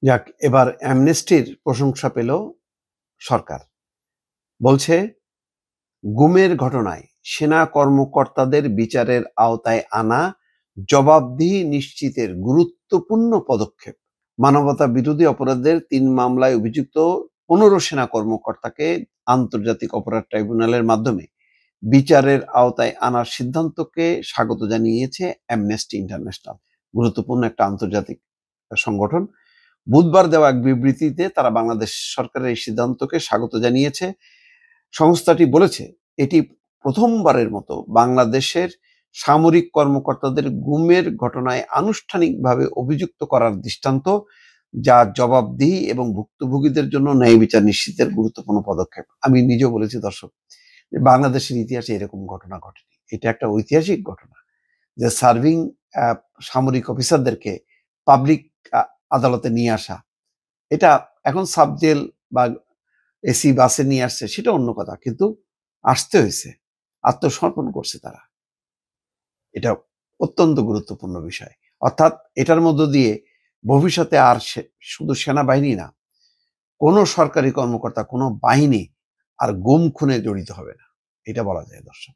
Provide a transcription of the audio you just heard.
যাক, এবার অ্যামনেস্টির প্রশংসা পেল সরকার। বলছে, গুমের ঘটনায় সেনা কর্মকর্তাদের বিচারের আওতায় আনা জবাবদিহি নিশ্চিতের গুরুত্বপূর্ণ পদক্ষেপ। মানবতা বিরোধী অপরাধের ৩ মামলায় অভিযুক্ত ১৫ সেনা কর্মকর্তাকে আন্তর্জাতিক অপরাধ ট্রাইব্যুনালের মাধ্যমে বিচারের আওতায় আনার সিদ্ধান্তকে স্বাগত জানিয়েছে অ্যামনেস্টি ইন্টারন্যাশনাল। গুরুত্বপূর্ণ একটা আন্তর্জাতিক সংগঠন। বুধবার দেওয়া এক বিবৃতিতে তারা বাংলাদেশ সরকারের এই সিদ্ধান্তকে স্বাগত জানিয়েছে। সংস্থাটি বলেছে, এটি প্রথমবারের মতো বাংলাদেশের সামরিক কর্মকর্তাদের গুমের ঘটনায় আনুষ্ঠানিকভাবে অভিযুক্ত করার দৃষ্টান্ত, যা জবাবদিহি এবং ভুক্তভোগীদের জন্য ন্যায় বিচার নিশ্চিতের গুরুত্বপূর্ণ পদক্ষেপ। আমি নিজেও বলেছি দর্শক, যে বাংলাদেশের ইতিহাসে এরকম ঘটনা ঘটেনি। এটা একটা ঐতিহাসিক ঘটনা, যে সার্ভিং সামরিক অফিসারদেরকে পাবলিক আদালতে নিয়ে আসা। এটা এখন সাব জেল বা এসি বাসে নিয়ে আসছে, সেটা অন্য কথা, কিন্তু আসতে হয়েছে, আত্মসমর্পণ করছে তারা। এটা অত্যন্ত গুরুত্বপূর্ণ বিষয়। অর্থাৎ এটার মধ্য দিয়ে ভবিষ্যতে আর শুধু সেনাবাহিনী না, কোনো সরকারি কর্মকর্তা, কোনো বাহিনী আর গুম খুনে জড়িত হবে না, এটা বলা যায় দর্শক।